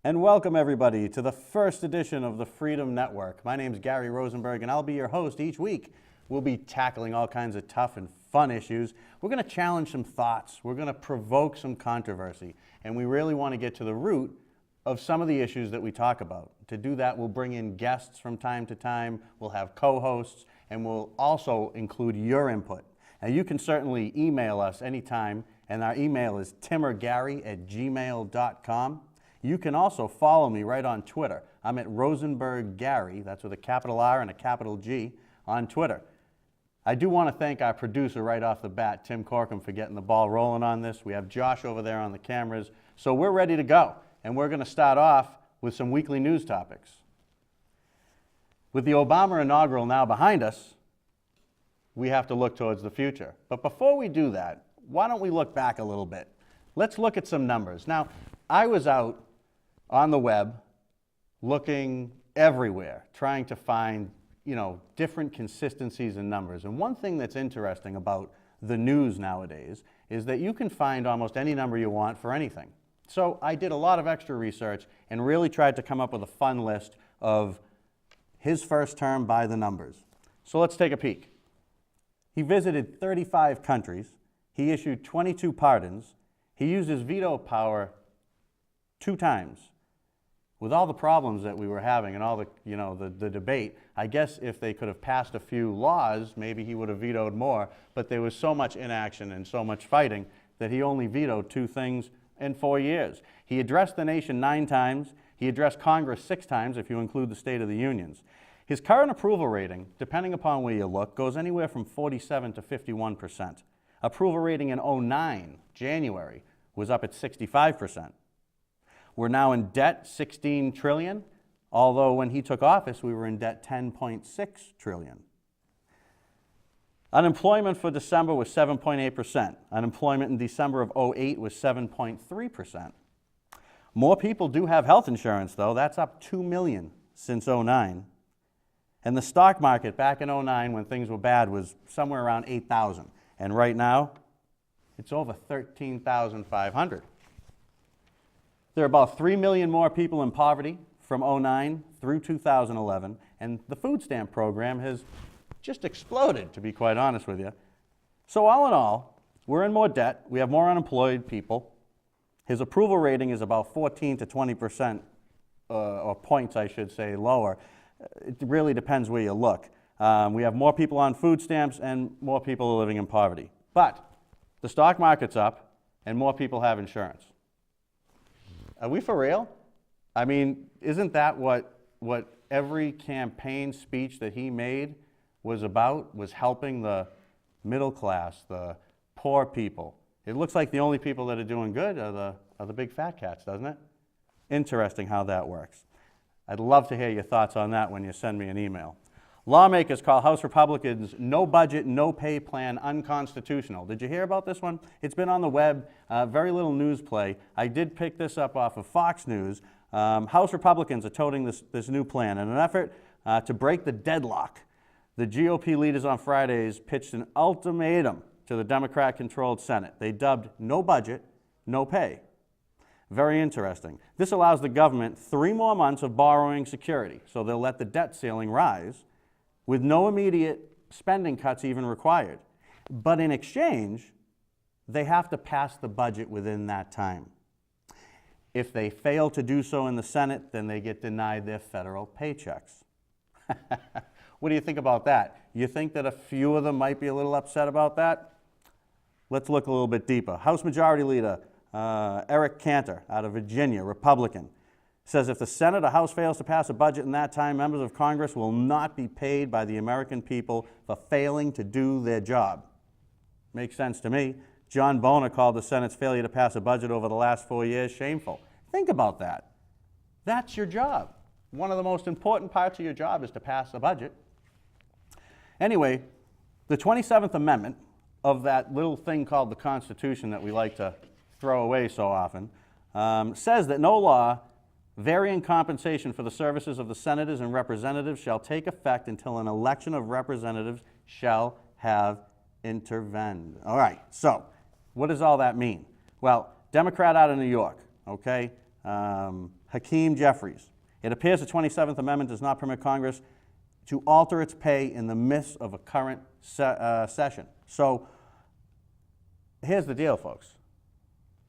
And welcome everybody to the first edition of the Freedom Network. My name is Gary Rosenberg and I'll be your host each week. We'll be tackling all kinds of tough and fun issues. We're going to challenge some thoughts. We're going to provoke some controversy. And we really want to get to the root of some of the issues that we talk about. To do that, we'll bring in guests from time to time. We'll have co-hosts and we'll also include your input. Now you can certainly email us anytime and our email is timmergary@gmail.com. You can also follow me right on Twitter. I'm at Rosenberg Gary, that's with a capital R and a capital G, on Twitter. I do want to thank our producer right off the bat, Tim Corkum, for getting the ball rolling on this. We have Josh over there on the cameras. So we're ready to go. And we're going to start off with some weekly news topics. With the Obama inaugural now behind us, we have to look towards the future. But before we do that, why don't we look back a little bit? Let's look at some numbers. Now, I was out on the web, looking everywhere, trying to find, different consistencies in numbers. And one thing that's interesting about the news nowadays is that you can find almost any number you want for anything. So I did a lot of extra research and really tried to come up with a fun list of his first term by the numbers. So let's take a peek. He visited 35 countries. He issued 22 pardons. He used his veto power 2 times. With all the problems that we were having and all the, the debate, I guess if they could have passed a few laws, maybe he would have vetoed more, but there was so much inaction and so much fighting that he only vetoed 2 things in 4 years. He addressed the nation 9 times. He addressed Congress 6 times, if you include the State of the Unions. His current approval rating, depending upon where you look, goes anywhere from 47 to 51%. Approval rating in 2009, January, was up at 65%. We're now in debt $16 trillion, although when he took office, we were in debt $10.6 trillion. Unemployment for December was 7.8%. Unemployment in December of 2008 was 7.3%. More people do have health insurance, though. That's up 2 million since 2009. And the stock market back in 2009, when things were bad, was somewhere around 8,000. And right now, it's over 13,500. There are about 3 million more people in poverty from 2009 through 2011, and the food stamp program has just exploded, to be quite honest with you. So all in all, we're in more debt, we have more unemployed people. His approval rating is about 14 to 20%, or points I should say, lower. It really depends where you look. We have more people on food stamps and more people are living in poverty. But the stock market's up and more people have insurance. Are we for real? I mean, isn't that what every campaign speech that he made was about, was helping the middle class, the poor people? It looks like the only people that are doing good are the big fat cats, doesn't it? Interesting how that works. I'd love to hear your thoughts on that when you send me an email. Lawmakers call House Republicans' no budget, no pay plan unconstitutional. Did you hear about this one? It's been on the web, very little news play. I did pick this up off of Fox News. House Republicans are toting this new plan. In an effort to break the deadlock, the GOP leaders on Fridays pitched an ultimatum to the Democrat-controlled Senate. They dubbed no budget, no pay. Very interesting. This allows the government 3 more months of borrowing security, so they'll let the debt ceiling rise with no immediate spending cuts even required. But in exchange, they have to pass the budget within that time. If they fail to do so in the Senate, then they get denied their federal paychecks. What do you think about that? You think that a few of them might be a little upset about that? Let's look a little bit deeper. House Majority Leader Eric Cantor out of Virginia, Republican, says if the Senate or House fails to pass a budget in that time, members of Congress will not be paid by the American people for failing to do their job. Makes sense to me. John Boehner called the Senate's failure to pass a budget over the last 4 years shameful. Think about that. That's your job. One of the most important parts of your job is to pass a budget. Anyway, the 27th Amendment of that little thing called the Constitution that we like to throw away so often says that no law varying compensation for the services of the senators and representatives shall take effect until an election of representatives shall have intervened. All right, so what does all that mean? Well, Democrat out of New York, okay, Hakeem Hakeem Jeffries. It appears the 27th Amendment does not permit Congress to alter its pay in the midst of a current session. So here's the deal, folks.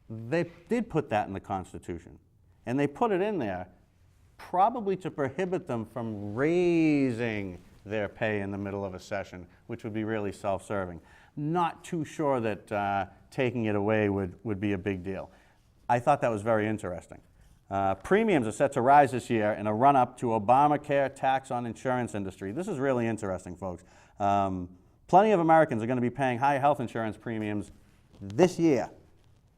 They did put that in the Constitution, and they put it in there probably to prohibit them from raising their pay in the middle of a session, which would be really self-serving. Not too sure that taking it away would be a big deal. I thought that was very interesting. Premiums are set to rise this year in a run-up to Obamacare tax on insurance industry. This is really interesting, folks. Plenty of Americans are going to be paying high health insurance premiums this year,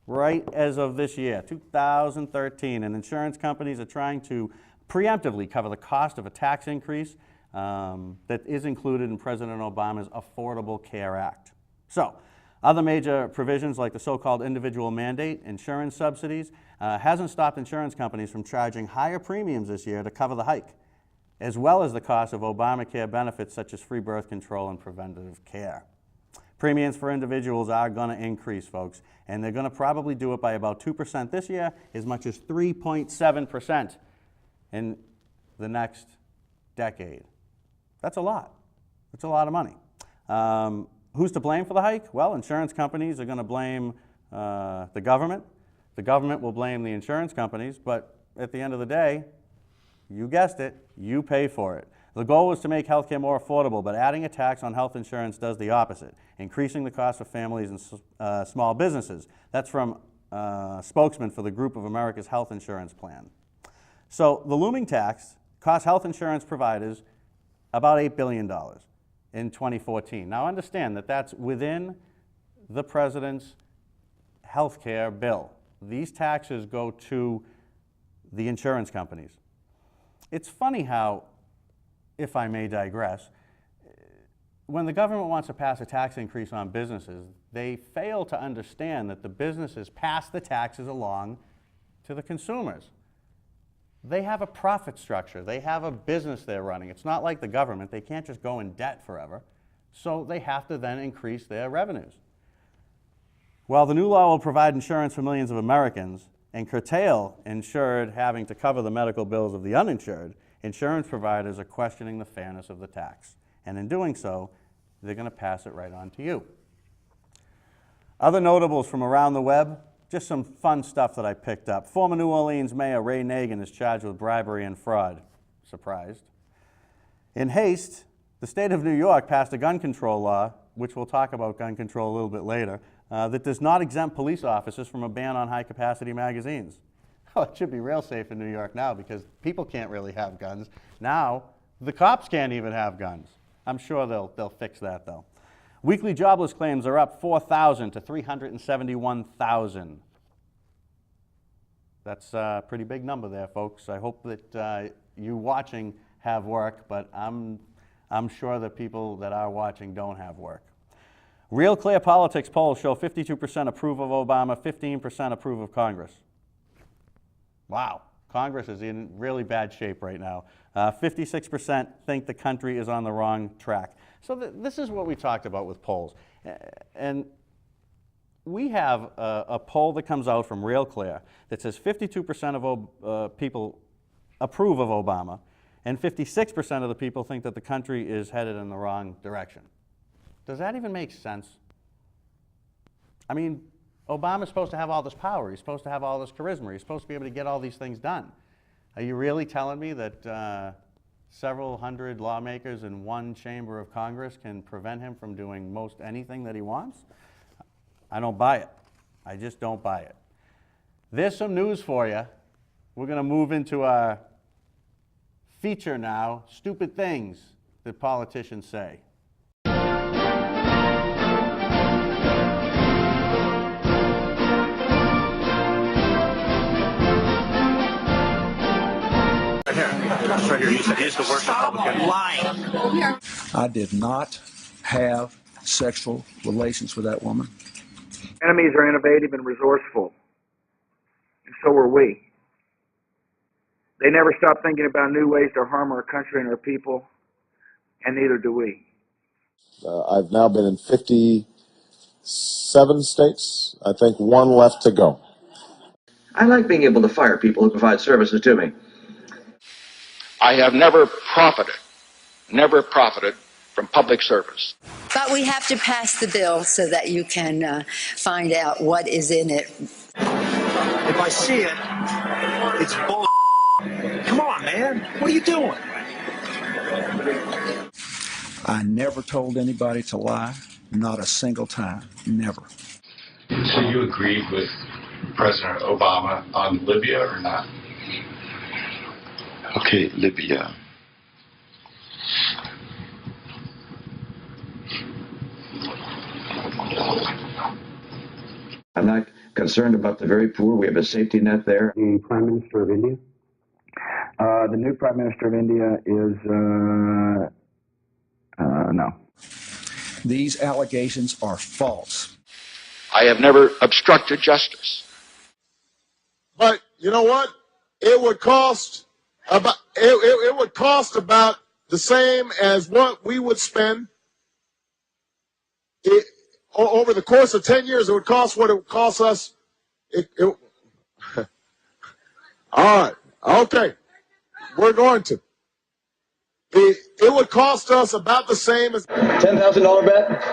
right as of this year, 2013, and insurance companies are trying to preemptively cover the cost of a tax increase that is included in President Obama's Affordable Care Act. So, other major provisions like the so-called individual mandate insurance subsidies hasn't stopped insurance companies from charging higher premiums this year to cover the hike, as well as the cost of Obamacare benefits such as free birth control and preventative care. Premiums for individuals are going to increase, folks, and they're going to probably do it by about 2% this year, as much as 3.7% in the next decade. That's a lot. That's a lot of money. Who's to blame for the hike? Well, insurance companies are going to blame the government. The government will blame the insurance companies, but at the end of the day, you guessed it, you pay for it. The goal was to make healthcare more affordable, but adding a tax on health insurance does the opposite, increasing the cost of families and small businesses. That's from a spokesman for the Group of America's Health Insurance Plan. So the looming tax cost health insurance providers about $8 billion in 2014. Now understand that that's within the president's health care bill. These taxes go to the insurance companies. It's funny how, if I may digress, when the government wants to pass a tax increase on businesses, they fail to understand that the businesses pass the taxes along to the consumers. They have a profit structure. They have a business they're running. It's not like the government. They can't just go in debt forever. So they have to then increase their revenues. Well, the new law will provide insurance for millions of Americans and curtail insured having to cover the medical bills of the uninsured. Insurance providers are questioning the fairness of the tax. And in doing so, they're going to pass it right on to you. Other notables from around the web, just some fun stuff that I picked up. Former New Orleans Mayor Ray Nagin is charged with bribery and fraud. Surprised. In haste, the state of New York passed a gun control law, which we'll talk about gun control a little bit later, that does not exempt police officers from a ban on high-capacity magazines. Oh, it should be real safe in New York now because people can't really have guns. Now, the cops can't even have guns. I'm sure they'll fix that, though. Weekly jobless claims are up 4,000 to 371,000. That's a pretty big number there, folks. I hope that you watching have work, but I'm sure that people that are watching don't have work. Real Clear Politics polls show 52% approve of Obama, 15% approve of Congress. Wow, Congress is in really bad shape right now. 56% think the country is on the wrong track. So this is what we talked about with polls. And we have a poll that comes out from Real Clear that says 52% of people approve of Obama, and 56% of the people think that the country is headed in the wrong direction. Does that even make sense? I mean, Obama's supposed to have all this power. He's supposed to have all this charisma. He's supposed to be able to get all these things done. Are you really telling me that several hundred lawmakers in one chamber of Congress can prevent him from doing most anything that he wants? I don't buy it. I just don't buy it. There's some news for you. We're going to move into our feature now, Stupid Things That Politicians Say. Right here, you said he's the worst Republican. Lying. I did not have sexual relations with that woman. Enemies are innovative and resourceful, and so are we. They never stop thinking about new ways to harm our country and our people, and neither do we. I've now been in 57 states. I think one left to go. I like being able to fire people who provide services to me. I have never profited from public service. But we have to pass the bill so that you can find out what is in it. If I see it, it's bull. Come on, man. What are you doing? I never told anybody to lie, not a single time, never. So you agreed with President Obama on Libya or not? Okay, Libya. I'm not concerned about the very poor. We have a safety net there. The Prime Minister of India? The new Prime Minister of India is, no. These allegations are false. I have never obstructed justice. But you know what? It would cost about it would cost about the same as what we would spend over the course of 10 years. It would cost what it would cost us. All right. Okay. We're going to. It would cost us about the same as $10,000 bet?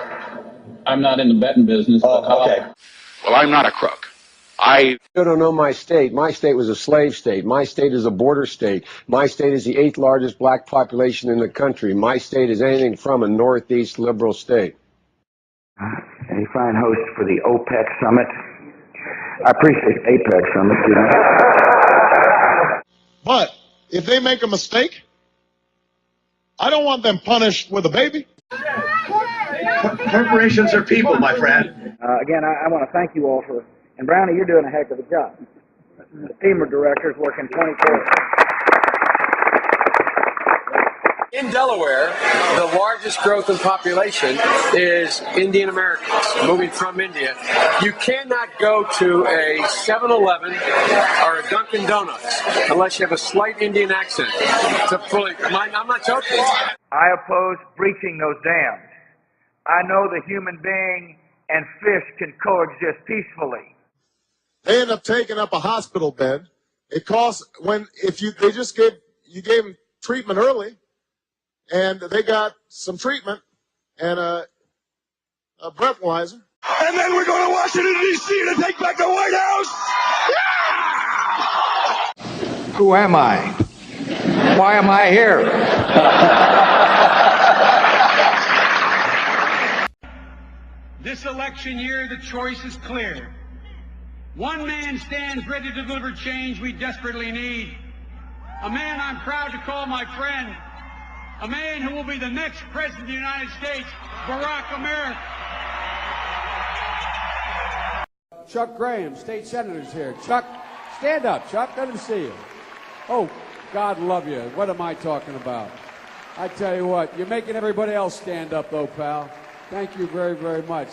I'm not in the betting business. Oh, okay. Well, I'm not a crook. You don't know my state. My state was a slave state. My state is a border state. My state is the 8th largest black population in the country. My state is anything from a northeast liberal state. A fine host for the OPEC summit. I appreciate APEC summit, you know. But if they make a mistake, I don't want them punished with a baby. Corporations are people, my friend. Again, I want to thank you all for, and Brownie, you're doing a heck of a job. The team of directors working 24. In Delaware, the largest growth in population is Indian Americans moving from India. You cannot go to a 7-Eleven or a Dunkin' Donuts unless you have a slight Indian accent. I'm not joking. I oppose breaching those dams. I know the human being and fish can coexist peacefully. They end up taking up a hospital bed. It costs you gave them treatment early, and they got some treatment and a breathalyzer. And then we're going to Washington, D.C. to take back the White House. Yeah! Who am I? Why am I here? This election year, the choice is clear. One man stands ready to deliver change we desperately need. A man I'm proud to call my friend. A man who will be the next president of the United States, Barack America. Chuck Graham, state senator's here. Chuck, stand up. Chuck, let him see you. Oh, God love you. What am I talking about? I tell you what, you're making everybody else stand up, though, pal. Thank you very, very much.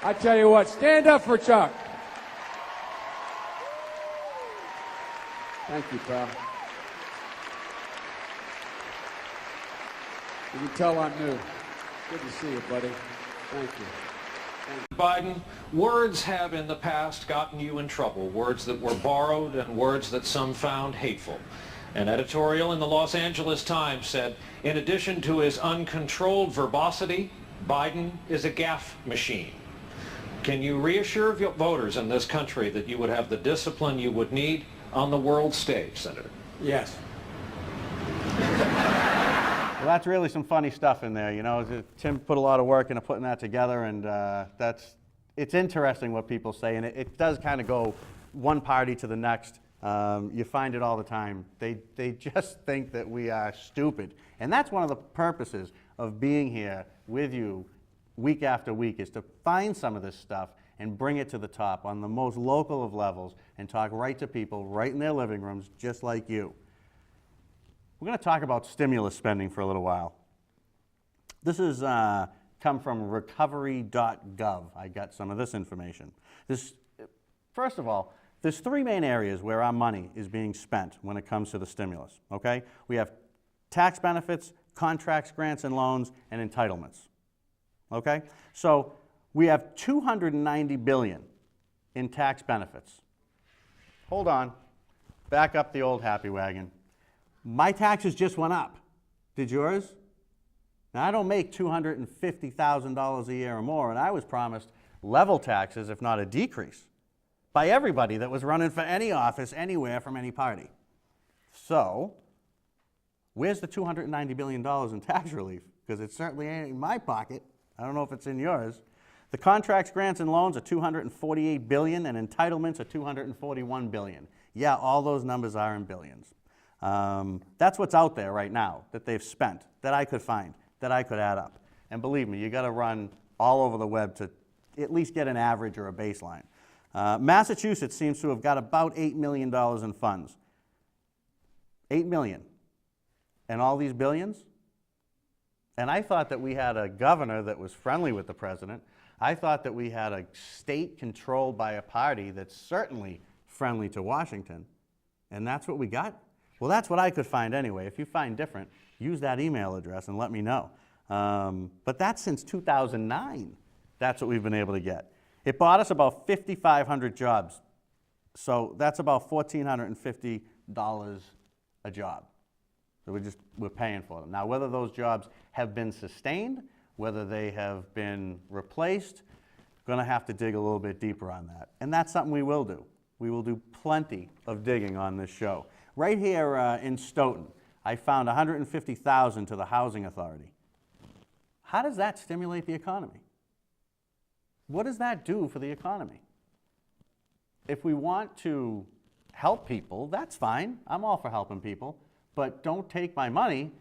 I tell you what, stand up for Chuck. Thank you, pal. You can tell I'm new. Good to see you, buddy. Thank you. Biden, words have in the past gotten you in trouble, words that were borrowed and words that some found hateful. An editorial in the Los Angeles Times said, in addition to his uncontrolled verbosity, Biden is a gaffe machine. Can you reassure voters in this country that you would have the discipline you would need on the world stage, Senator? Yes. Well, that's really some funny stuff in there, you know. Tim put a lot of work into putting that together, and it's interesting what people say, and it does kind of go one party to the next. You find it all the time. They just think that we are stupid, and that's one of the purposes of being here with you week after week, is to find some of this stuff and bring it to the top on the most local of levels and talk right to people right in their living rooms, just like you. We're going to talk about stimulus spending for a little while. This has come from recovery.gov. I got some of this information. First of all, there's three main areas where our money is being spent when it comes to the stimulus, okay? We have tax benefits, contracts, grants and loans, and entitlements, okay? So we have $290 billion in tax benefits. hold on. Back up the old happy wagon. My taxes just went up. Did yours? Now, I don't make $250,000 a year or more, and I was promised level taxes, if not a decrease, by everybody that was running for any office anywhere from any party. So, where's the $290 billion in tax relief? Because it certainly ain't in my pocket. I don't know if it's in yours. The contracts, grants, and loans are $248 billion, and entitlements are $241 billion. Yeah, all those numbers are in billions. That's what's out there right now that they've spent, that I could find, that I could add up. And believe me, you got to run all over the web to at least get an average or a baseline. Massachusetts seems to have got about $8 million in funds. $8 million. And all these billions? And I thought that we had a governor that was friendly with the president. I thought that we had a state controlled by a party that's certainly friendly to Washington. And that's what we got? Well, that's what I could find anyway. If you find different, use that email address and let me know. But that's since 2009. That's what we've been able to get. It bought us about 5,500 jobs. So that's about $1,450 a job. So we're paying for them. Now, whether those jobs have been sustained, whether they have been replaced, going to have to dig a little bit deeper on that. And that's something we will do. We will do plenty of digging on this show. Right here in Stoughton, I found $150,000 to the Housing Authority. How does that stimulate the economy? What does that do for the economy? If we want to help people, that's fine. I'm all for helping people. But don't take my money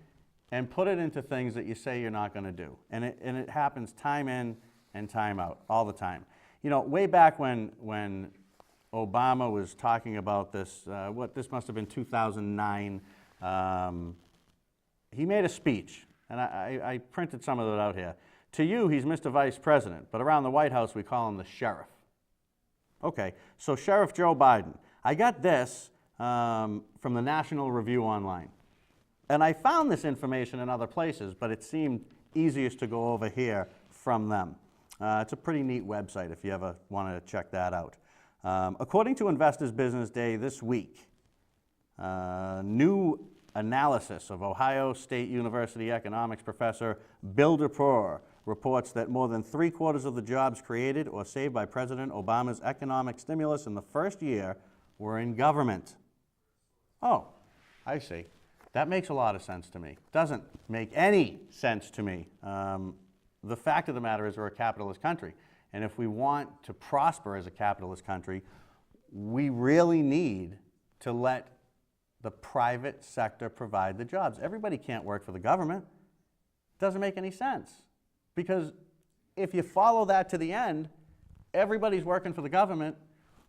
and put it into things that you say you're not going to do. And it happens time in and time out, all the time. You know, way back when Obama was talking about this, this must have been 2009, he made a speech, and I printed some of it out here. To you, he's Mr. Vice President, but around the White House, we call him the sheriff. Okay, so Sheriff Joe Biden. I got this from the National Review Online. And I found this information in other places, but it seemed easiest to go over here from them. It's a pretty neat website if you ever want to check that out. According to Investors Business Day this week, new analysis of Ohio State University economics professor Bill DePore reports that more than 3/4 of the jobs created or saved by President Obama's economic stimulus in the first year were in government. Oh, I see. That makes a lot of sense to me. Doesn't make any sense to me. The fact of the matter is we're a capitalist country. And if we want to prosper as a capitalist country, we really need to let the private sector provide the jobs. Everybody can't work for the government. Doesn't make any sense. Because if you follow that to the end, everybody's working for the government.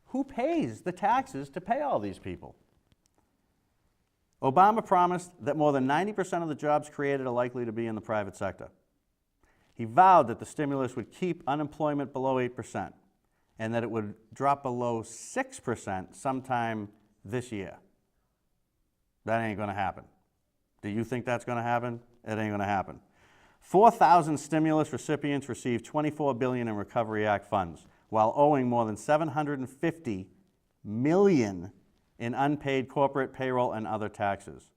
Who pays the taxes to pay all these people? Obama promised that more than 90% of the jobs created are likely to be in the private sector. He vowed that the stimulus would keep unemployment below 8% and that it would drop below 6% sometime this year. That ain't going to happen. Do you think that's going to happen? It ain't going to happen. 4,000 stimulus recipients received $24 billion in Recovery Act funds, while owing more than $750 million in unpaid corporate payroll and other taxes.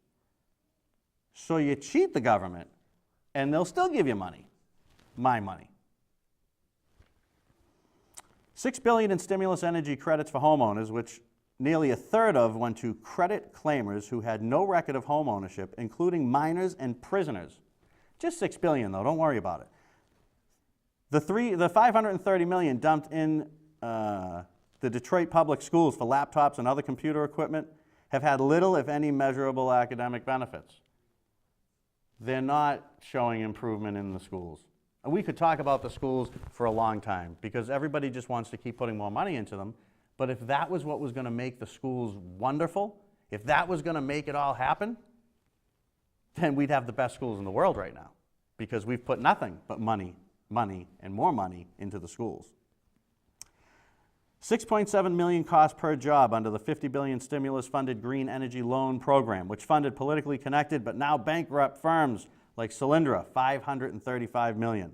So you cheat the government, and they'll still give you money. My money. $6 billion in stimulus energy credits for homeowners, which nearly a third of went to credit claimers who had no record of home ownership, including minors and prisoners. Just $6 billion, though. Don't worry about it. The $530 million dumped in the Detroit public schools for laptops and other computer equipment have had little, if any, measurable academic benefits. They're not showing improvement in the schools. And we could talk about the schools for a long time because everybody just wants to keep putting more money into them. But if that was what was going to make the schools wonderful, if that was going to make it all happen, then we'd have the best schools in the world right now because we've put nothing but money, and more money into the schools. $6.7 million cost per job under the $50 billion stimulus-funded Green Energy Loan Program, which funded politically connected but now bankrupt firms like Solyndra, $535 million.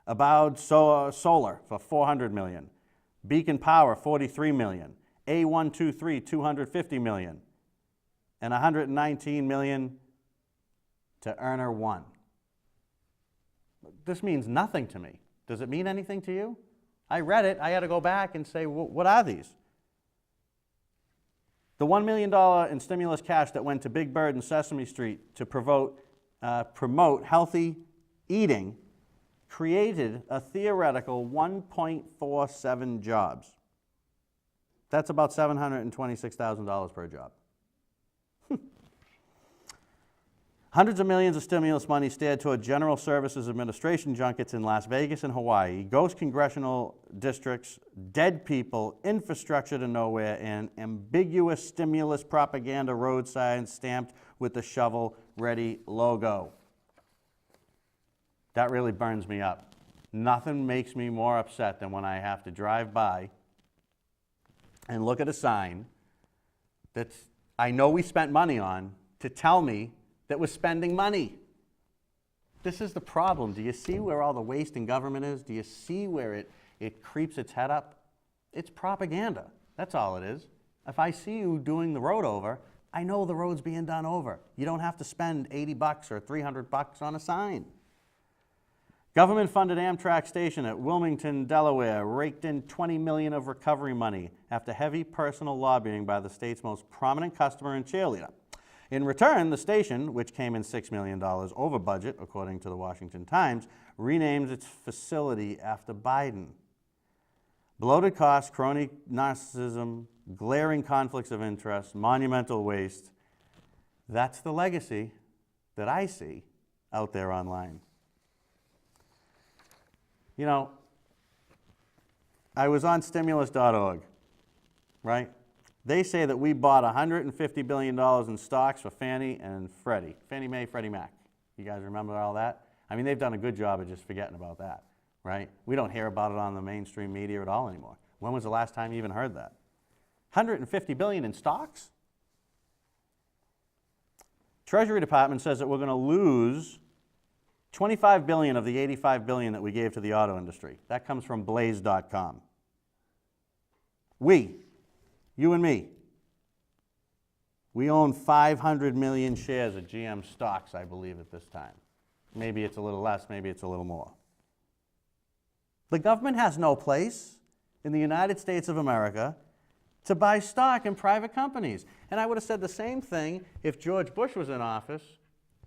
Abowed Solar for $400 million. Beacon Power, $43 million. A123, $250 million, and $119 million to Earner 1. This means nothing to me. Does it mean anything to you? I read it. I had to go back and say, what are these? The $1 million in stimulus cash that went to Big Bird and Sesame Street to promote healthy eating created a theoretical 1.47 jobs. That's about $726,000 per job. Hundreds of millions of stimulus money steered toward General Services Administration junkets in Las Vegas and Hawaii, ghost congressional districts, dead people, infrastructure to nowhere, and ambiguous stimulus propaganda road signs stamped with the shovel-ready logo. That really burns me up. Nothing makes me more upset than when I have to drive by and look at a sign that I know we spent money on to tell me that we're spending money. This is the problem. Do you see where all the waste in government is? Do you see where it creeps its head up? It's propaganda. That's all it is. If I see you doing the road over, I know the road's being done over. You don't have to spend $80 or $300 on a sign. Government-funded Amtrak station at Wilmington, Delaware, raked in $20 million of recovery money after heavy personal lobbying by the state's most prominent customer and cheerleader. In return, the station, which came in $6 million over budget, according to the Washington Times, renamed its facility after Biden. Bloated costs, crony narcissism, glaring conflicts of interest, monumental waste. That's the legacy that I see out there online. You know, I was on stimulus.org, right? They say that we bought $150 billion in stocks for Fannie and Freddie. Fannie Mae, Freddie Mac. You guys remember all that? I mean, they've done a good job of just forgetting about that, right? We don't hear about it on the mainstream media at all anymore. When was the last time you even heard that? $150 billion in stocks? Treasury Department says that we're going to lose $25 billion of the $85 billion that we gave to the auto industry. That comes from Blaze.com. You and me, we own 500 million shares of GM stocks, I believe, at this time. Maybe it's a little less, maybe it's a little more. The government has no place in the United States of America to buy stock in private companies. And I would have said the same thing if George Bush was in office.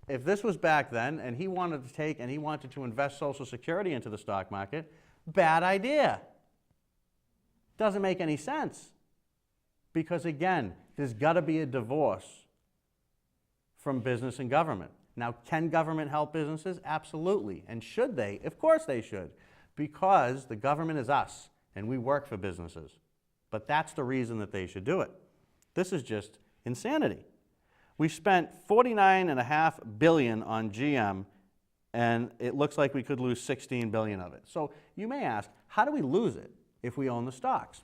If this was back then and he wanted to invest Social Security into the stock market, bad idea. Doesn't make any sense. Because again, there's got to be a divorce from business and government. Now, can government help businesses? Absolutely. And should they? Of course they should. Because the government is us and we work for businesses. But that's the reason that they should do it. This is just insanity. We spent $49.5 billion on GM, and it looks like we could lose $16 billion of it. So you may ask, how do we lose it if we own the stocks?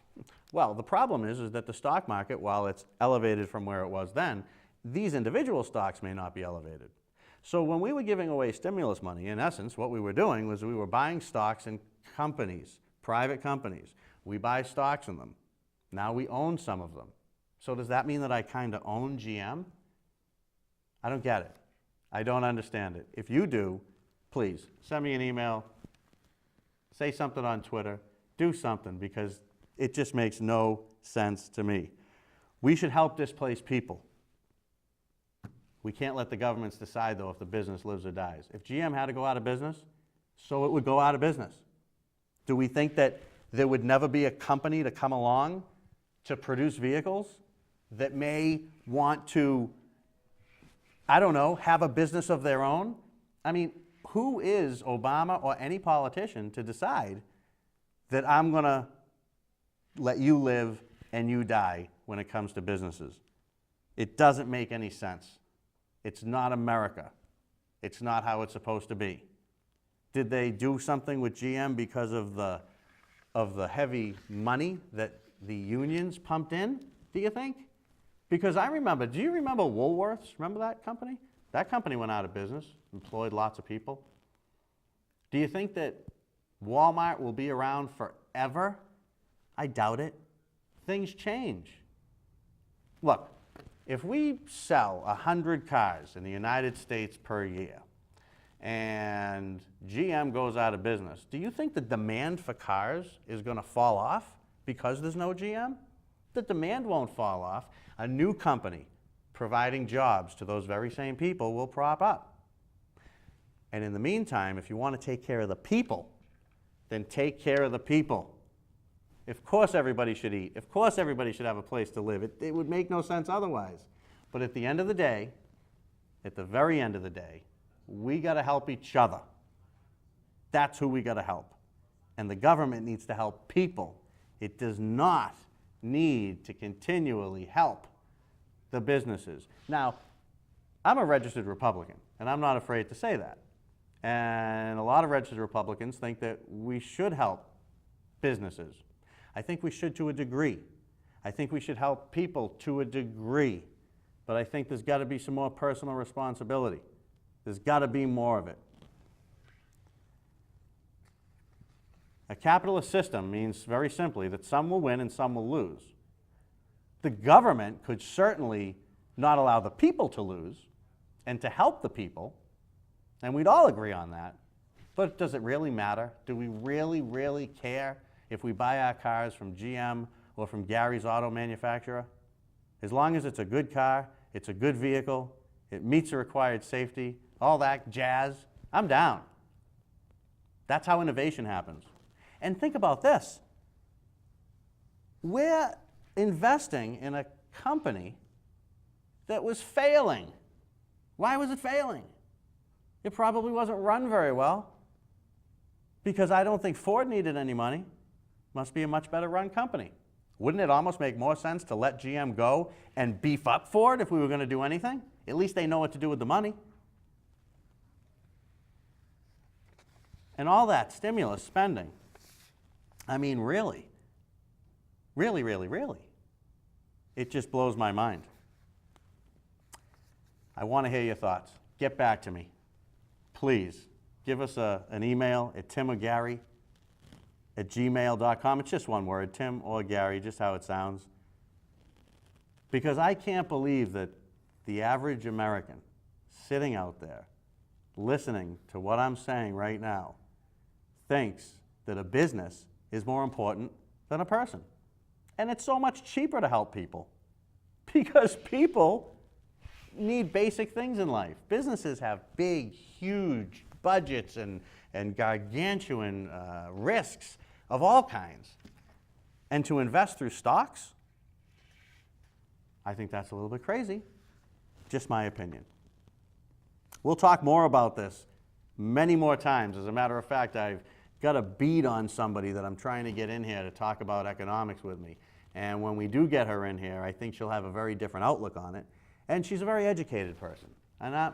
Well, the problem is that the stock market, while it's elevated from where it was then, these individual stocks may not be elevated. So when we were giving away stimulus money, in essence, what we were doing was we were buying stocks in companies, private companies. We buy stocks in them. Now we own some of them. So does that mean that I kind of own GM? I don't get it. I don't understand it. If you do, please send me an email, say something on Twitter, do something, because it just makes no sense to me. We should help displaced people. We can't let the governments decide, though, if the business lives or dies. If GM had to go out of business, so it would go out of business. Do we think that there would never be a company to come along to produce vehicles that may want to, I don't know, have a business of their own? I mean, who is Obama or any politician to decide that I'm going to let you live and you die when it comes to businesses? It doesn't make any sense. It's not America. It's not how it's supposed to be. Did they do something with GM because of the heavy money that the unions pumped in, do you think? Because I remember, do you remember Woolworths? Remember that company? That company went out of business, employed lots of people. Do you think that Walmart will be around forever? I doubt it. things change. Look, if we sell 100 cars in the United States per year and GM goes out of business, do you think the demand for cars is going to fall off because there's no GM? The demand won't fall off. A new company providing jobs to those very same people will prop up. And in the meantime, if you want to take care of the people, then take care of the people. Of course everybody should eat. Of course everybody should have a place to live. It would make no sense otherwise. But at the end of the day, at the very end of the day, we got to help each other. That's who we got to help. And the government needs to help people. It does not need to continually help the businesses. Now, I'm a registered Republican, and I'm not afraid to say that. And a lot of registered Republicans think that we should help businesses. I think we should to a degree. I think we should help people to a degree. But I think there's got to be some more personal responsibility. There's got to be more of it. A capitalist system means very simply that some will win and some will lose. The government could certainly not allow the people to lose and to help the people, and we'd all agree on that. But does it really matter? Do we really, really care if we buy our cars from GM or from Gary's auto manufacturer? As long as it's a good car, it's a good vehicle, it meets the required safety, all that jazz, I'm down. That's how innovation happens. And think about this. We're investing in a company that was failing. Why was it failing? It probably wasn't run very well, because I don't think Ford needed any money. Must be a much better run company. Wouldn't it almost make more sense to let GM go and beef up Ford if we were going to do anything? At least they know what to do with the money. And all that stimulus spending, I mean, really, really, really, really, it just blows my mind. I want to hear your thoughts. Get back to me. Please, give us an email at timorgary@gmail.com. It's just one word, Tim or Gary, just how it sounds. Because I can't believe that the average American sitting out there listening to what I'm saying right now thinks that a business is more important than a person. And it's so much cheaper to help people because people need basic things in life. Businesses have big, huge budgets and gargantuan risks of all kinds. And to invest through stocks, I think that's a little bit crazy. Just my opinion. We'll talk more about this many more times. As a matter of fact, I've got a bead on somebody that I'm trying to get in here to talk about economics with me. And when we do get her in here, I think she'll have a very different outlook on it. And she's a very educated person. And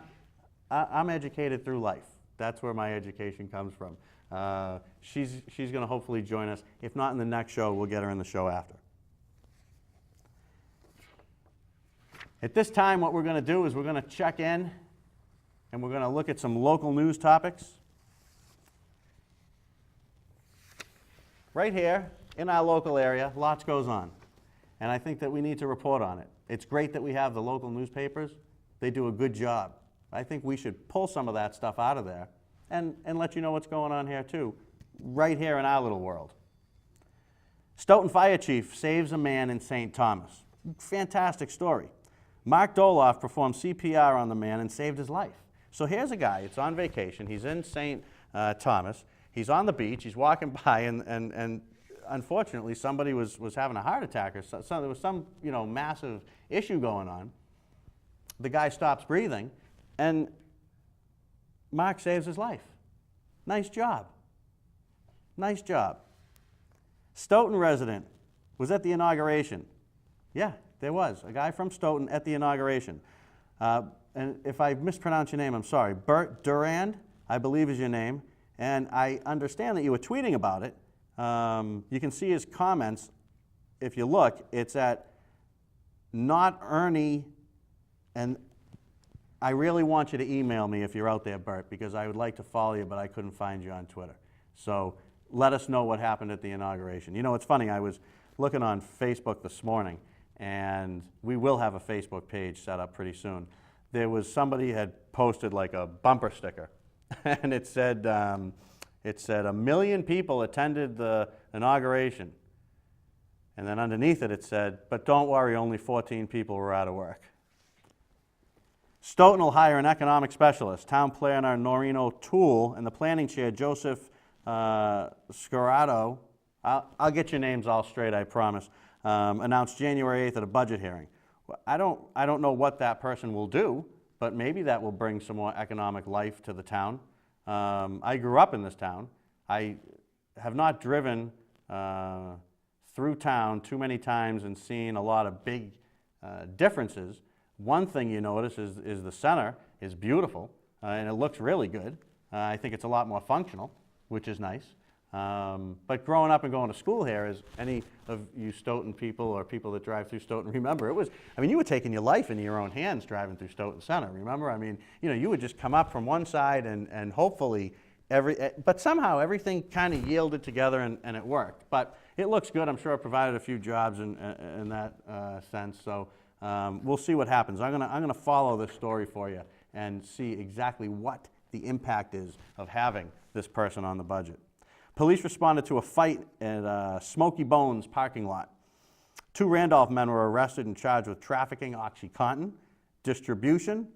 I'm educated through life. That's where my education comes from. She's going to hopefully join us. If not in the next show, we'll get her in the show after. At this time, what we're going to do is we're going to check in and we're going to look at some local news topics. Right here in our local area, lots goes on. And I think that we need to report on it. It's great that we have the local newspapers. They do a good job. I think we should pull some of that stuff out of there and let you know what's going on here too, right here in our little world. Stoughton Fire Chief saves a man in St. Thomas. Fantastic story. Mark Doloff performed CPR on the man and saved his life. So here's a guy, it's on vacation, he's in St. Thomas, he's on the beach, he's walking by and unfortunately somebody was having a heart attack or there was some massive issue going on. The guy stops breathing and Mark saves his life. Nice job. Nice job. Stoughton resident was at the inauguration. Yeah, there was a guy from Stoughton at the inauguration. And if I mispronounce your name, I'm sorry. Bert Durand, I believe is your name. And I understand that you were tweeting about it. You can see his comments. If you look, it's at Not Ernie. And I really want you to email me if you're out there, Bert, because I would like to follow you, but I couldn't find you on Twitter. So let us know what happened at the inauguration. You know, it's funny. I was looking on Facebook this morning, and we will have a Facebook page set up pretty soon. There was somebody had posted like a bumper sticker, and it said 1 million people attended the inauguration. And then underneath it, it said, but don't worry, only 14 people were out of work. Stoughton will hire an economic specialist. Town planner Noreen O'Toole and the planning chair Joseph Scarrato, I'll get your names all straight, I promise, announced January 8th at a budget hearing. I don't know what that person will do, but maybe that will bring some more economic life to the town. I grew up in this town. I have not driven through town too many times and seen a lot of big differences. One thing you notice is the center is beautiful and it looks really good. I think it's a lot more functional, which is nice. But growing up and going to school here, as any of you Stoughton people or people that drive through Stoughton remember, you were taking your life into your own hands driving through Stoughton Center, remember? I mean, you would just come up from one side and hopefully but somehow everything kind of yielded together and it worked. But it looks good. I'm sure it provided a few jobs in that sense. So we'll see what happens. I'm gonna follow this story for you and see exactly what the impact is of having this person on the budget. Police responded to a fight at Smoky Bones parking lot. 2 Randolph men were arrested and charged with trafficking OxyContin, distribution,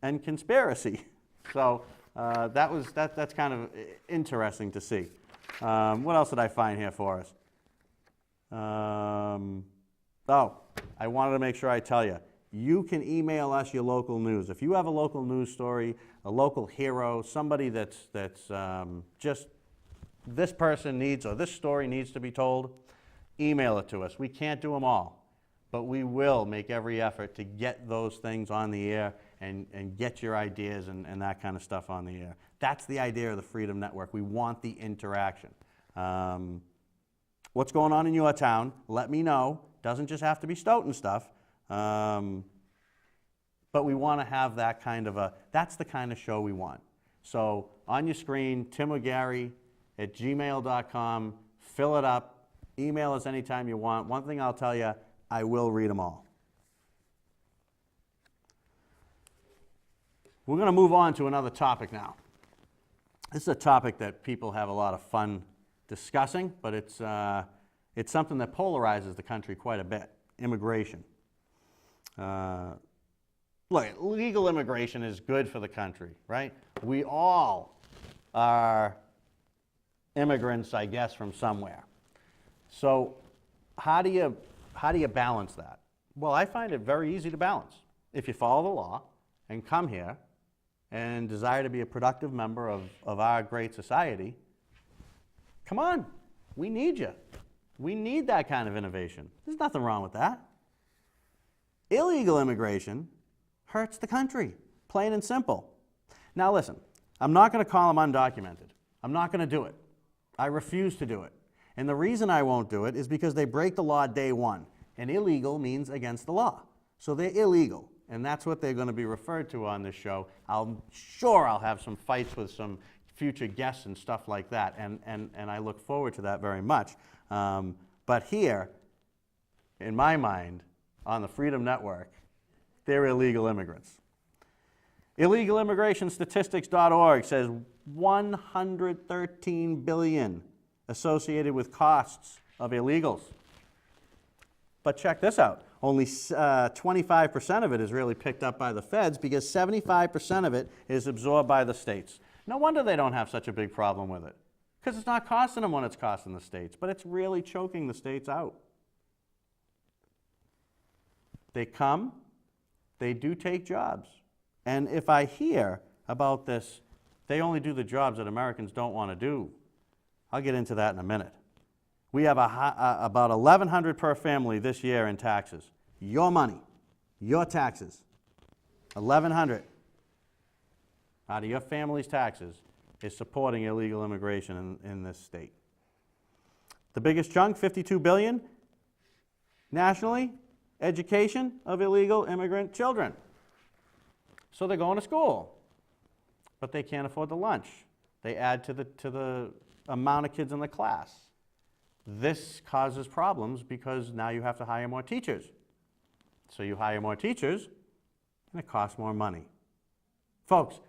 and conspiracy. So that's kind of interesting to see. What else did I find here for us? I wanted to make sure I tell you. You can email us your local news. If you have a local news story, a local hero, somebody that's just this person needs or this story needs to be told, email it to us. We can't do them all, but we will make every effort to get those things on the air and get your ideas and that kind of stuff on the air. That's the idea of the Freedom Network. We want the interaction. What's going on in your town? Let me know. Doesn't just have to be Stoughton stuff. But we want to have that kind of that's the kind of show we want. So on your screen, timogary@gmail.com, fill it up, email us anytime you want. One thing I'll tell you, I will read them all. We're going to move on to another topic now. This is a topic that people have a lot of fun discussing, but it's something that polarizes the country quite a bit, immigration. Look, legal immigration is good for the country, right? We all are immigrants, I guess, from somewhere. So how do you balance that? Well, I find it very easy to balance. If you follow the law and come here and desire to be a productive member of our great society, come on, we need you. We need that kind of innovation. There's nothing wrong with that. Illegal immigration hurts the country, plain and simple. Now listen, I'm not going to call them undocumented. I'm not going to do it. I refuse to do it. And the reason I won't do it is because they break the law day one. And illegal means against the law. So they're illegal. And that's what they're going to be referred to on this show. I'm sure I'll have some fights with some future guests and stuff like that. And I look forward to that very much. But here, in my mind, on the Freedom Network, they're illegal immigrants. IllegalImmigrationStatistics.org says 113 billion associated with costs of illegals. But check this out. Only 25% of it is really picked up by the feds because 75% of it is absorbed by the states. No wonder they don't have such a big problem with it. Because it's not costing them what it's costing the states, but it's really choking the states out. They come, they do take jobs. And if I hear about this, they only do the jobs that Americans don't want to do. I'll get into that in a minute. We have about $1,100 per family this year in taxes. Your money, your taxes, $1,100 out of your family's taxes is supporting illegal immigration in this state. The biggest chunk, $52 billion, nationally, education of illegal immigrant children. So they're going to school, but they can't afford the lunch. They add to the amount of kids in the class. This causes problems because now you have to hire more teachers. So you hire more teachers, and it costs more money. Folks,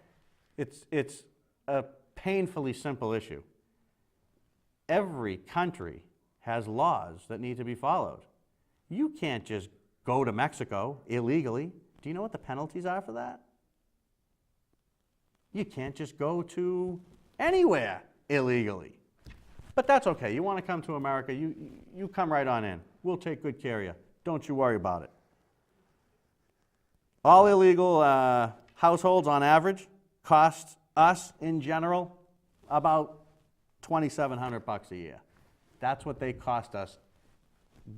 it's a painfully simple issue. Every country has laws that need to be followed. You can't just go to Mexico illegally. Do you know what the penalties are for that? You can't just go to anywhere illegally. But that's okay. You want to come to America, you come right on in. We'll take good care of you. Don't you worry about it. All illegal households on average cost us in general about $2,700 a year. That's what they cost us,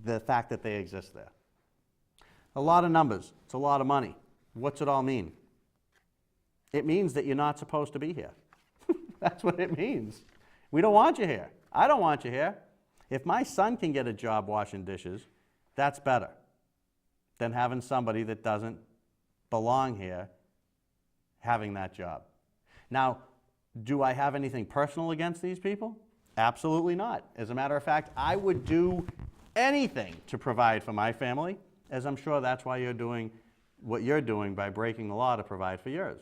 the fact that they exist there. A lot of numbers. It's a lot of money. What's it all mean? It means that you're not supposed to be here. That's what it means. We don't want you here. I don't want you here. If my son can get a job washing dishes, that's better than having somebody that doesn't belong here having that job. Now, do I have anything personal against these people? Absolutely not. As a matter of fact, I would do anything to provide for my family, as I'm sure that's why you're doing what you're doing by breaking the law to provide for yours.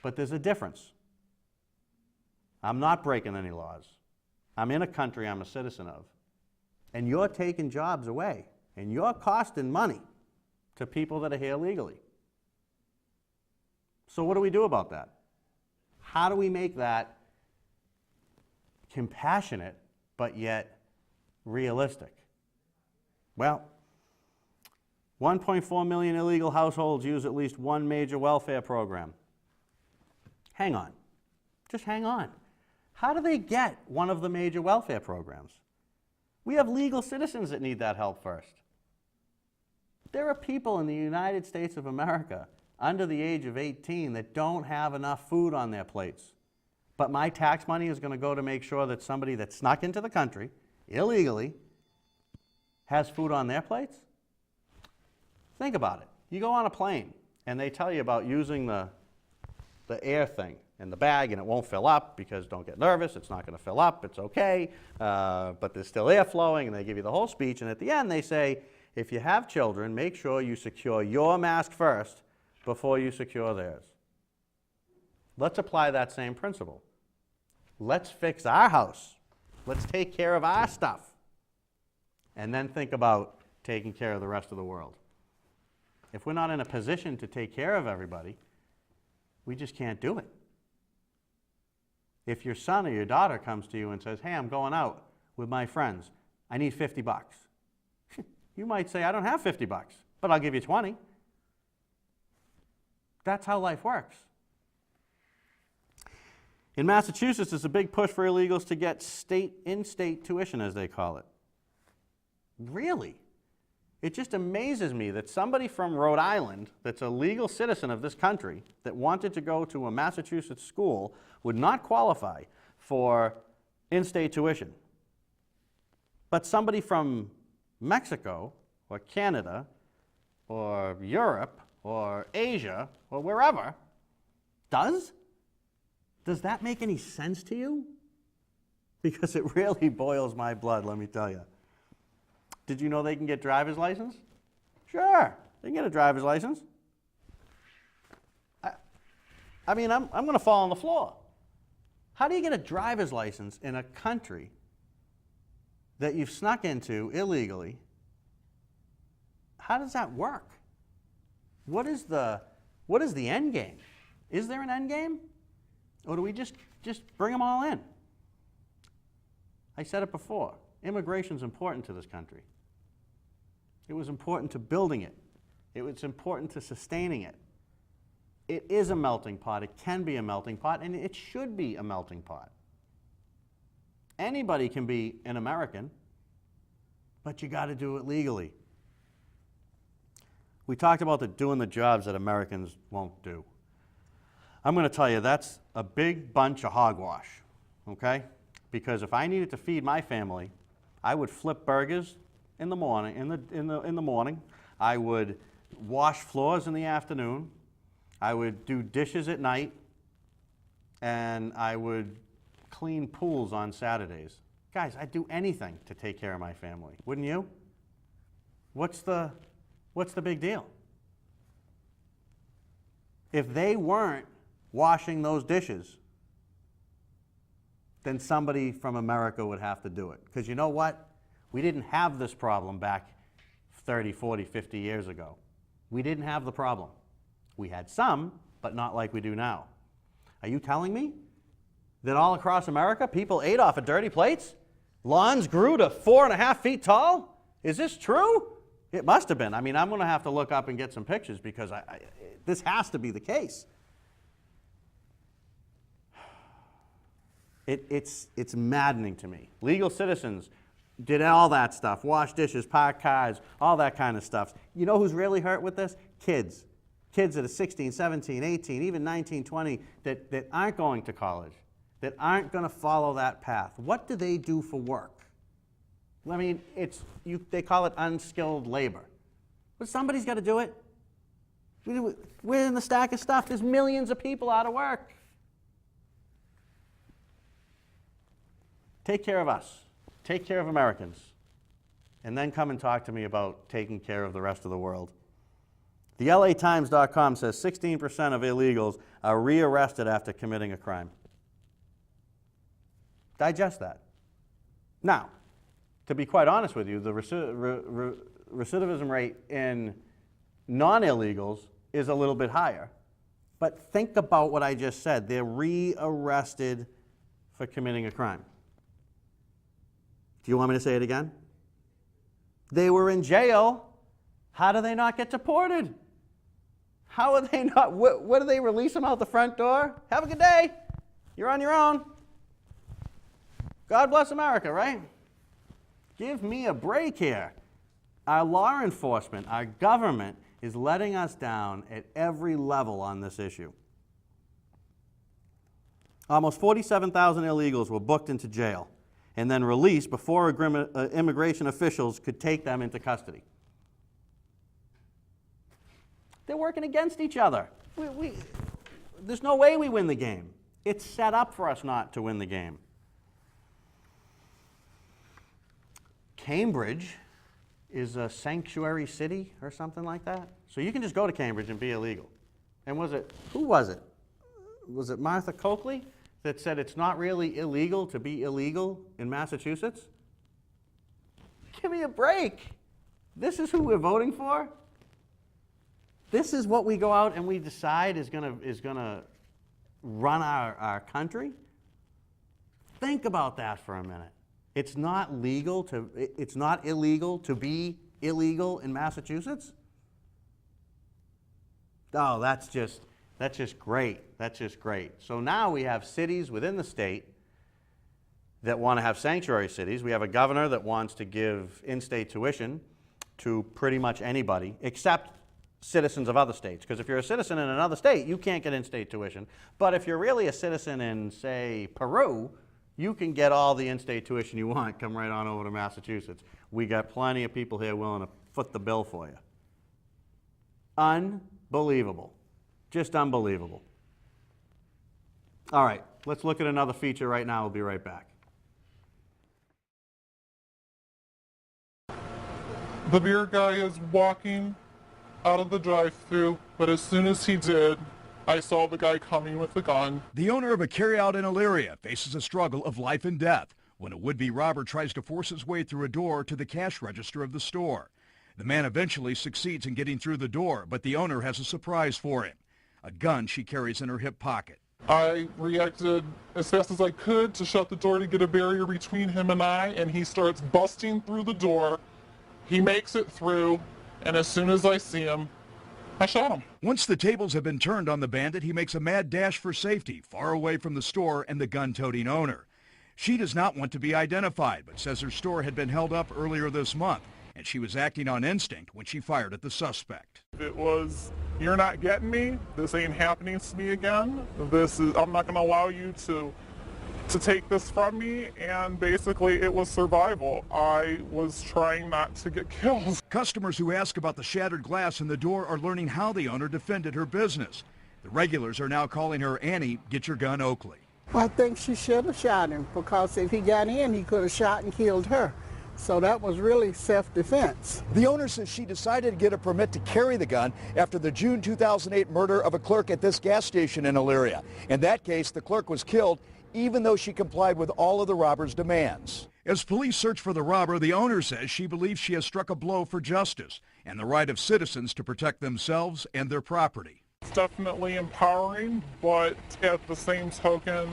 But there's a difference. I'm not breaking any laws. I'm in a country I'm a citizen of. And you're taking jobs away. And you're costing money to people that are here legally. So what do we do about that? How do we make that compassionate but yet realistic? Well, 1.4 million illegal households use at least one major welfare program. Hang on. Just hang on. How do they get one of the major welfare programs? We have legal citizens that need that help first. There are people in the United States of America under the age of 18 that don't have enough food on their plates. But my tax money is going to go to make sure that somebody that snuck into the country illegally has food on their plates? Think about it. You go on a plane and they tell you about using the air thing in the bag and it won't fill up because don't get nervous, it's not going to fill up, it's okay, but there's still air flowing, and they give you the whole speech, and at the end they say, if you have children, make sure you secure your mask first before you secure theirs. Let's apply that same principle. Let's fix our house. Let's take care of our stuff. And then think about taking care of the rest of the world. If we're not in a position to take care of everybody, we just can't do it. If your son or your daughter comes to you and says, hey, I'm going out with my friends, I need $50. You might say, I don't have $50, but I'll give you 20. That's how life works. In Massachusetts, there's a big push for illegals to get in-state tuition, as they call it. Really? It just amazes me that somebody from Rhode Island that's a legal citizen of this country that wanted to go to a Massachusetts school would not qualify for in-state tuition. But somebody from Mexico or Canada or Europe or Asia or wherever does? Does that make any sense to you? Because it really boils my blood, let me tell you. Did you know they can get driver's license? Sure, they can get a driver's license. I mean, I'm going to fall on the floor. How do you get a driver's license in a country that you've snuck into illegally? How does that work? What is the end game? Is there an end game? Or do we just bring them all in? I said it before. Immigration is important to this country. It was important to building it. It was important to sustaining it. It is a melting pot. It can be a melting pot, and it should be a melting pot. Anybody can be an American, but you got to do it legally. We talked about doing the jobs that Americans won't do. I'm going to tell you that's a big bunch of hogwash, okay? Because if I needed to feed my family, I would flip burgers in the morning. In the morning, I would wash floors in the afternoon. I would do dishes at night, and I would clean pools on Saturdays. Guys, I'd do anything to take care of my family, wouldn't you? What's the big deal? If they weren't washing those dishes, then somebody from America would have to do it. Because you know what? We didn't have this problem back 30, 40, 50 years ago. We didn't have the problem. We had some, but not like we do now. Are you telling me that all across America people ate off of dirty plates? Lawns grew to 4.5 feet tall? Is this true? It must have been. I mean, I'm going to have to look up and get some pictures because this has to be the case. It's maddening to me. Legal citizens did all that stuff, wash dishes, park cars, all that kind of stuff. You know who's really hurt with this? Kids. Kids that are 16, 17, 18, even 19, 20, that aren't going to college, that aren't going to follow that path. What do they do for work? I mean, they call it unskilled labor. But somebody's got to do it. We're in the stack of stuff. There's millions of people out of work. Take care of us. Take care of Americans. And then come and talk to me about taking care of the rest of the world. The LATimes.com says 16% of illegals are rearrested after committing a crime. Digest that. Now, to be quite honest with you, the recidivism rate in non-illegals is a little bit higher. But think about what I just said. They're rearrested for committing a crime. Do you want me to say it again? They were in jail. How do they not get deported? How are they not? What do they release them out the front door? Have a good day. You're on your own. God bless America, right? Give me a break here. Our law enforcement, our government is letting us down at every level on this issue. Almost 47,000 illegals were booked into jail and then released before immigration officials could take them into custody. They're working against each other. There's no way we win the game. It's set up for us not to win the game. Cambridge is a sanctuary city or something like that. So you can just go to Cambridge and be illegal. And who was it? Was it Martha Coakley that said it's not really illegal to be illegal in Massachusetts? Give me a break. This is who we're voting for? This is what we go out and we decide is gonna run our country? Think about that for a minute. It's not illegal to be illegal in Massachusetts? Oh, that's just great. That's just great. So now we have cities within the state that want to have sanctuary cities. We have a governor that wants to give in-state tuition to pretty much anybody except citizens of other states. Because if you're a citizen in another state, you can't get in-state tuition. But if you're really a citizen in, say, Peru, you can get all the in-state tuition you want. Come right on over to Massachusetts. We got plenty of people here willing to foot the bill for you. Unbelievable. Just unbelievable. All right, let's look at another feature right now. We'll be right back. The beer guy is walking out of the drive-thru, but as soon as he did, I saw the guy coming with the gun. The owner of a carryout in Elyria faces a struggle of life and death when a would-be robber tries to force his way through a door to the cash register of the store. The man eventually succeeds in getting through the door, but the owner has a surprise for him, a gun she carries in her hip pocket. I reacted as fast as I could to shut the door to get a barrier between him and I, and he starts busting through the door. He makes it through, and as soon as I see him, I shot him. Once the tables have been turned on the bandit, he makes a mad dash for safety, far away from the store and the gun-toting owner. She does not want to be identified, but says her store had been held up earlier this month, and she was acting on instinct when she fired at the suspect. It was, you're not getting me, this ain't happening to me again, I'm not going to allow you to take this from me, and basically it was survival. I was trying not to get killed. Customers who ask about the shattered glass in the door are learning how the owner defended her business. The regulars are now calling her Annie Get Your Gun Oakley. Well, I think she should have shot him, because if he got in, he could have shot and killed her. So that was really self-defense. The owner says she decided to get a permit to carry the gun after the June 2008 murder of a clerk at this gas station in Elyria. In that case, the clerk was killed even though she complied with all of the robber's demands. As police search for the robber, the owner says she believes she has struck a blow for justice and the right of citizens to protect themselves and their property. It's definitely empowering, but at the same token,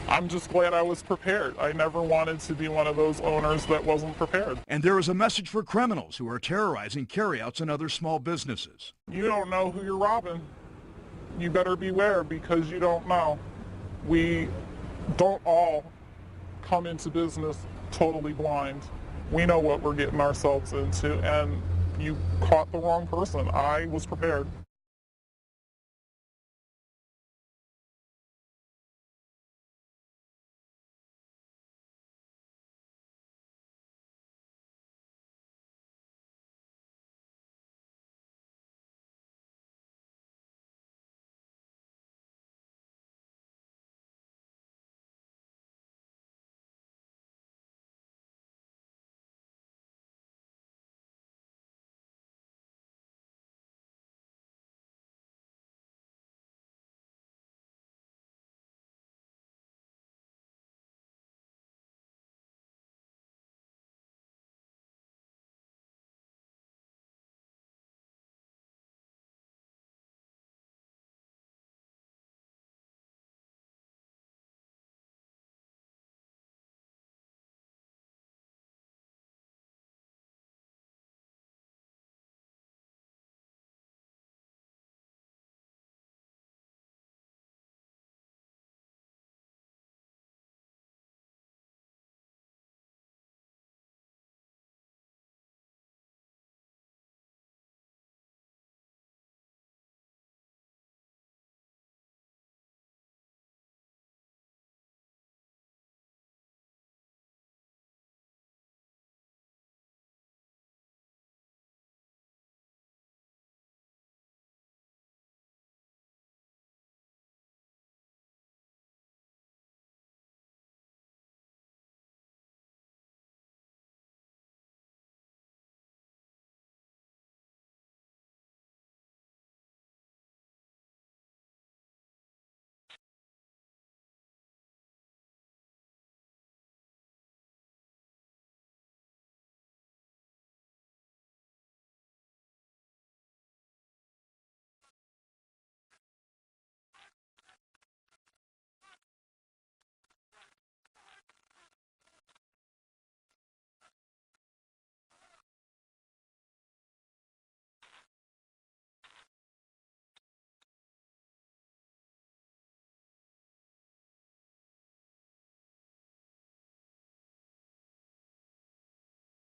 I'm just glad I was prepared. I never wanted to be one of those owners that wasn't prepared. And there is a message for criminals who are terrorizing carryouts and other small businesses. You don't know who you're robbing. You better beware, because you don't know. We don't all come into business totally blind. We know what we're getting ourselves into, and you caught the wrong person. I was prepared.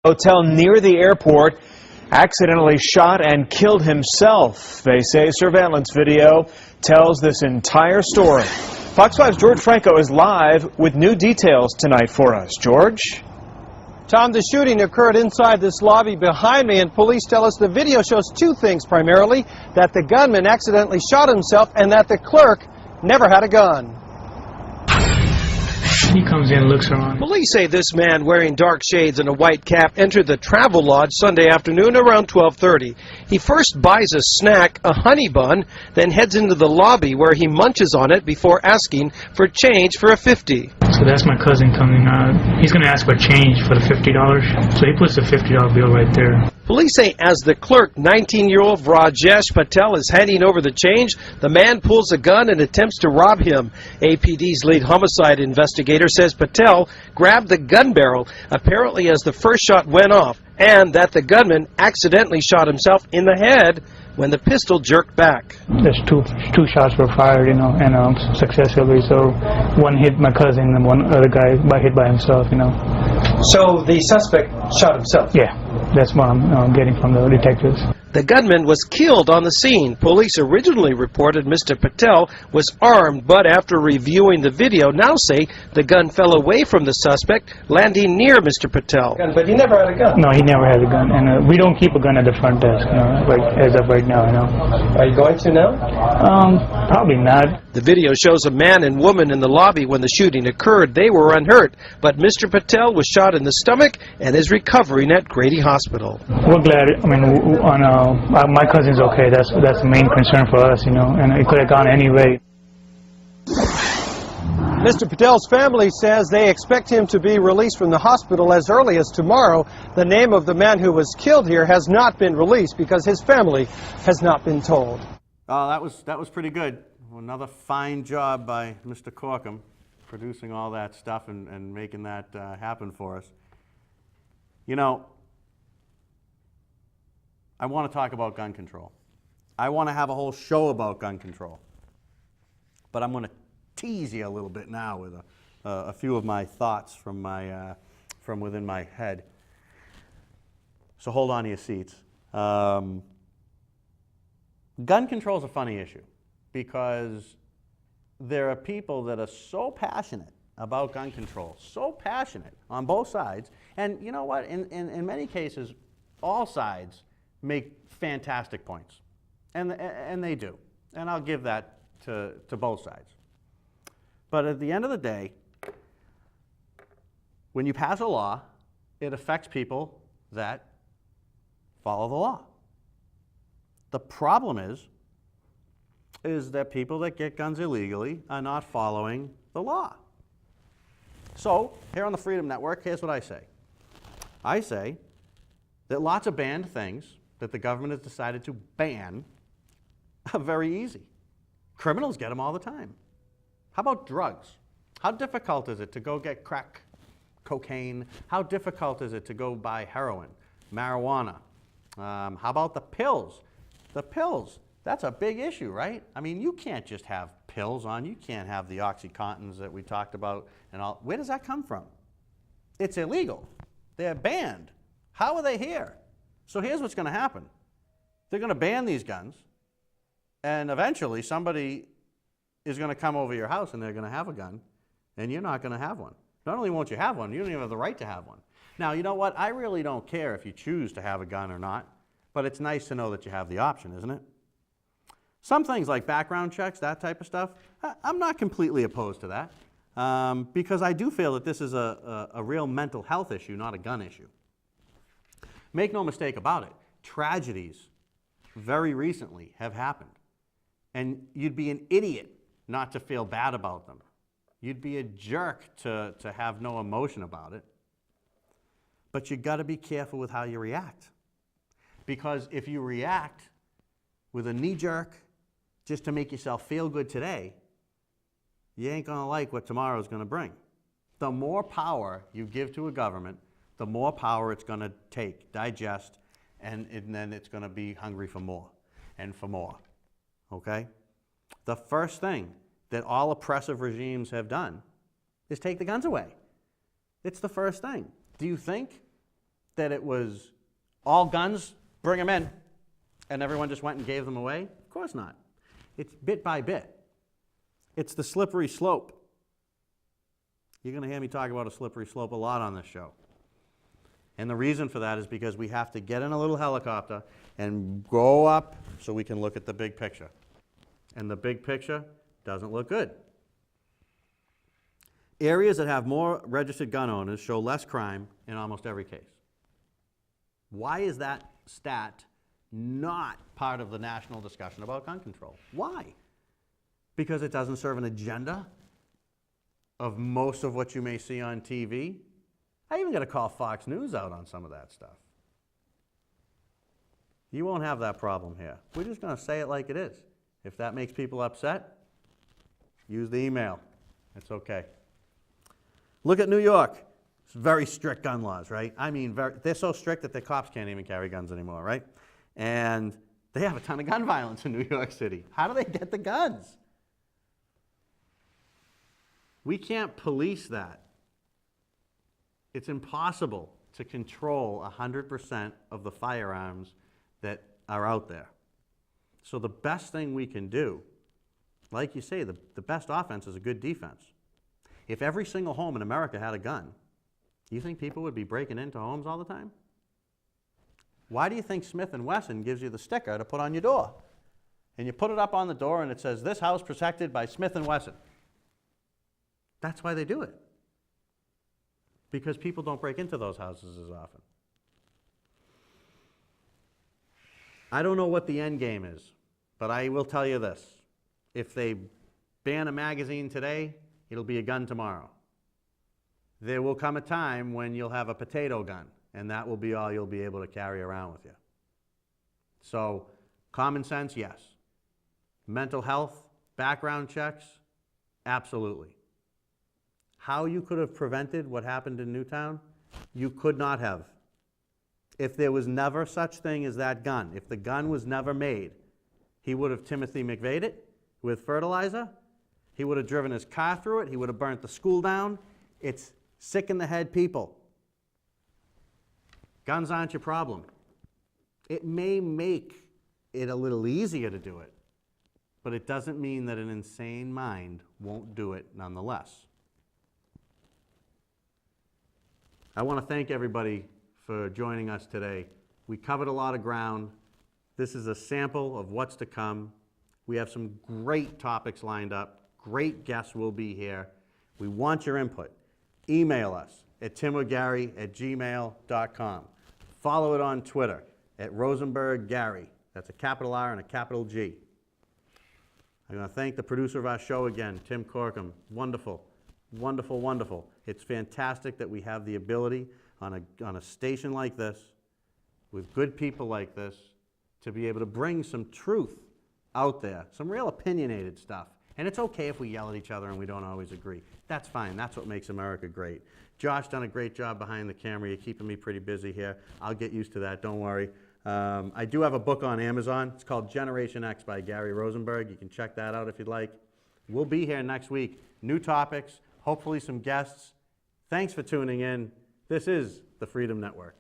Hotel near the airport, accidentally shot and killed himself. They say surveillance video tells this entire story. Fox 5's George Franco is live with new details tonight for us. George? Tom, the shooting occurred inside this lobby behind me, and police tell us the video shows two things primarily: that the gunman accidentally shot himself and that the clerk never had a gun. He comes in, looks around. Police say this man wearing dark shades and a white cap entered the Travel Lodge Sunday afternoon around 12:30. He first buys a snack, a honey bun, then heads into the lobby where he munches on it before asking for change for a 50. So that's my cousin coming out. He's going to ask for change for the $50. So he puts the $50 bill right there. Police say as the clerk, 19-year-old Rajesh Patel, is handing over the change, the man pulls a gun and attempts to rob him. APD's lead homicide investigator says Patel grabbed the gun barrel apparently as the first shot went off, and that the gunman accidentally shot himself in the head when the pistol jerked back. There's two shots were fired, you know, and successfully. So one hit my cousin and one other guy hit by himself, you know. So the suspect shot himself? Yeah, that's what I'm getting from the detectives. The gunman was killed on the scene. Police originally reported Mr. Patel was armed, but after reviewing the video, now say the gun fell away from the suspect, landing near Mr. Patel. But he never had a gun? No, he never had a gun, and we don't keep a gun at the front desk, you know, as of right now, you know. Are you going to now? Probably not. The video shows a man and woman in the lobby when the shooting occurred. They were unhurt, but Mr. Patel was shot in the stomach and is recovering at Grady Hospital. We're glad. I mean, my cousin's okay. That's the main concern for us, you know, and it could have gone any way. Mr. Patel's family says they expect him to be released from the hospital as early as tomorrow. The name of the man who was killed here has not been released because his family has not been told. Oh, that was pretty good. Another fine job by Mr. Corkum, producing all that stuff and making that happen for us. You know, I want to talk about gun control. I want to have a whole show about gun control. But I'm going to tease you a little bit now with a few of my thoughts from within my head. So hold on to your seats. Gun control is a funny issue because there are people that are so passionate about gun control, so passionate on both sides, and you know what? In many cases, all sides make fantastic points, and they do, and I'll give that to both sides. But at the end of the day, when you pass a law, it affects people that follow the law. The problem is that people that get guns illegally are not following the law. So, here on the Freedom Network, here's what I say. I say that lots of banned things that the government has decided to ban are very easy. Criminals get them all the time. How about drugs? How difficult is it to go get crack, cocaine? How difficult is it to go buy heroin, marijuana? How about the pills? The pills, that's a big issue, right? I mean, you can't just have pills on. You can't have the OxyContins that we talked about and all. Where does that come from? It's illegal. They're banned. How are they here? So here's what's going to happen. They're going to ban these guns, and eventually somebody is going to come over your house and they're going to have a gun, and you're not going to have one. Not only won't you have one, you don't even have the right to have one. Now, you know what? I really don't care if you choose to have a gun or not, but it's nice to know that you have the option, isn't it? Some things like background checks, that type of stuff, I'm not completely opposed to that because I do feel that this is a real mental health issue, not a gun issue. Make no mistake about it, tragedies very recently have happened, and you'd be an idiot not to feel bad about them. You'd be a jerk to have no emotion about it. But you got to be careful with how you react. Because if you react with a knee jerk just to make yourself feel good today, you ain't going to like what tomorrow's going to bring. The more power you give to a government, the more power it's going to take, digest, and then it's going to be hungry for more and for more. Okay? The first thing that all oppressive regimes have done is take the guns away. It's the first thing. Do you think that it was all guns, bring them in, and everyone just went and gave them away? Of course not. It's bit by bit. It's the slippery slope. You're going to hear me talk about a slippery slope a lot on this show. And the reason for that is because we have to get in a little helicopter and go up so we can look at the big picture. And the big picture doesn't look good. Areas that have more registered gun owners show less crime in almost every case. Why is that stat not part of the national discussion about gun control? Why? Because it doesn't serve an agenda of most of what you may see on TV. I even got to call Fox News out on some of that stuff. You won't have that problem here. We're just going to say it like it is. If that makes people upset, use the email. It's okay. Look at New York. It's very strict gun laws, right? I mean, they're so strict that the cops can't even carry guns anymore, right? And they have a ton of gun violence in New York City. How do they get the guns? We can't police that. It's impossible to control 100% of the firearms that are out there. So the best thing we can do, like you say, the best offense is a good defense. If every single home in America had a gun, you think people would be breaking into homes all the time? Why do you think Smith & Wesson gives you the sticker to put on your door? and you put it up on the door and it says, "This house protected by Smith & Wesson." That's why they do it. Because people don't break into those houses as often. I don't know what the end game is, but I will tell you this. If they ban a magazine today, it'll be a gun tomorrow. There will come a time when you'll have a potato gun, and that will be all you'll be able to carry around with you. So, common sense, yes. Mental health, background checks, absolutely. How you could have prevented what happened in Newtown? You could not have. If there was never such thing as that gun, if the gun was never made, he would have Timothy McVeigh'd it with fertilizer. He would have driven his car through it. He would have burnt the school down. It's sick in the head people. Guns aren't your problem. It may make it a little easier to do it, but it doesn't mean that an insane mind won't do it nonetheless. I want to thank everybody for joining us today. We covered a lot of ground. This is a sample of what's to come. We have some great topics lined up. Great guests will be here. We want your input. Email us at timorgary@gmail.com. Follow it on Twitter at RosenbergGary. That's a capital R and a capital G. I'm going to thank the producer of our show again, Tim Corkum. Wonderful, wonderful, wonderful. It's fantastic that we have the ability on a station like this, with good people like this, to be able to bring some truth out there, some real opinionated stuff. And it's okay if we yell at each other and we don't always agree. That's fine. That's what makes America great. Josh done a great job behind the camera. You're keeping me pretty busy here. I'll get used to that. Don't worry. I do have a book on Amazon. It's called Generation X by Gary Rosenberg. You can check that out if you'd like. We'll be here next week. New topics, hopefully some guests. Thanks for tuning in. This is the Freedom Network.